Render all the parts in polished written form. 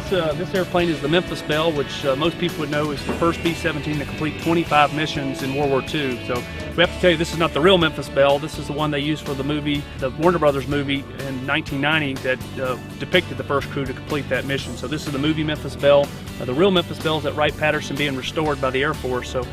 This airplane is the Memphis Belle, which most people would know is the first B-17 to complete 25 missions in World War II. So we have to tell you, this is not the real Memphis Belle. This is the one they used for the movie, the Warner Brothers movie in 1990 that depicted the first crew to complete that mission. So this is the movie Memphis Belle. The real Memphis Belle is at Wright-Patterson being restored by the Air Force. So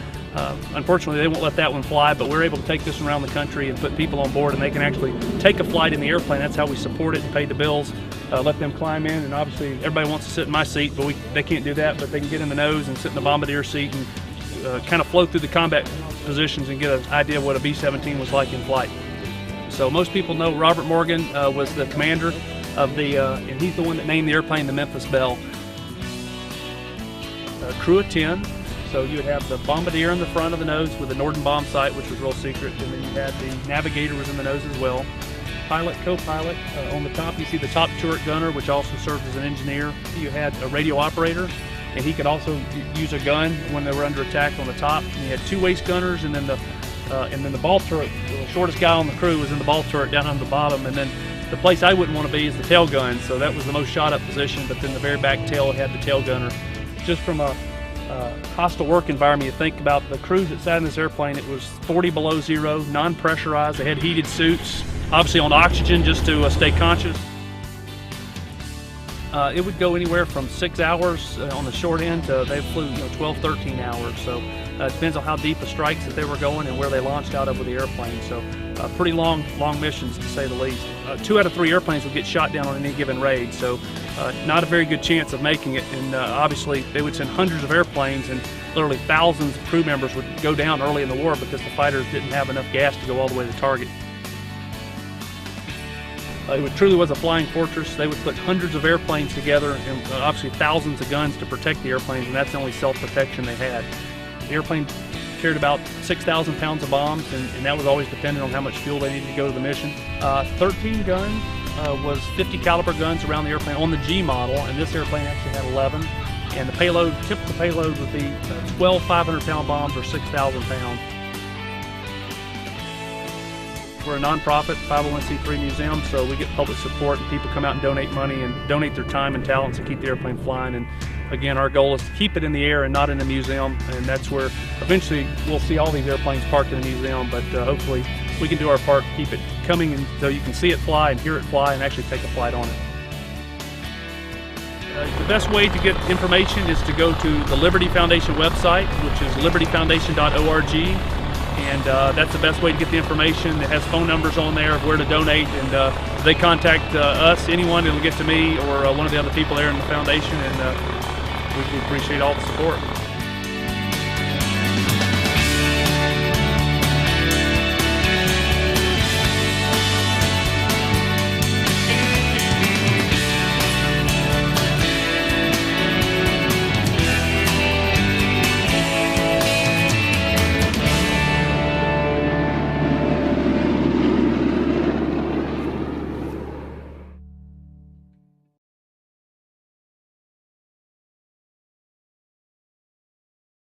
unfortunately, they won't let that one fly, but we're able to take this one around the country and put people on board, and they can actually take a flight in the airplane. That's how we support it and pay the bills. Let them climb in, and obviously everybody wants to sit in my seat, but they can't do that, but they can get in the nose and sit in the bombardier seat and kind of flow through the combat positions and get an idea of what a B-17 was like in flight. So most people know Robert Morgan was the commander of the, and he's the one that named the airplane the Memphis Belle. Crew of 10. So you would have the bombardier in the front of the nose with the Norden bomb sight, which was real secret, and then you had the navigator was in the nose as well. Pilot, co-pilot. On the top you see the top turret gunner, which also served as an engineer. You had a radio operator, and he could also use a gun when they were under attack on the top. And you had two waist gunners, and then the ball turret. The shortest guy on the crew was in the ball turret down on the bottom, and then the place I wouldn't want to be is the tail gun. So that was the most shot up position, but then the very back tail had the tail gunner. Just from a hostile work environment, you think about the crews that sat in this airplane, it was 40 below zero, non-pressurized. They had heated suits, obviously on oxygen just to stay conscious. It would go anywhere from 6 hours on the short end to they flew 12, 13 hours. So it depends on how deep the strikes that they were going and where they launched out of with the airplane. So pretty long missions to say the least. 2 out of 3 airplanes would get shot down on any given raid. So not a very good chance of making it. And obviously they would send hundreds of airplanes, and literally thousands of crew members would go down early in the war because the fighters didn't have enough gas to go all the way to target. It truly was a flying fortress. They would put hundreds of airplanes together and obviously thousands of guns to protect the airplanes, and that's the only self-protection they had. The airplane carried about 6,000 pounds of bombs, and that was always dependent on how much fuel they needed to go to the mission. 13 guns was 50 caliber guns around the airplane on the G model, and this airplane actually had 11. And the payload, typical payload would be 12 500-pound bombs or 6,000 pounds. We're a nonprofit 501c3 museum, so we get public support, and people come out and donate money and donate their time and talents to keep the airplane flying. And again, our goal is to keep it in the air and not in a museum, and that's where eventually we'll see all these airplanes parked in the museum, but hopefully we can do our part to keep it coming and so you can see it fly and hear it fly and actually take a flight on it. The best way to get information is to go to the Liberty Foundation website, which is libertyfoundation.org. And that's the best way to get the information. It has phone numbers on there of where to donate, and if they contact us, anyone, it'll get to me or one of the other people there in the foundation, and we appreciate all the support.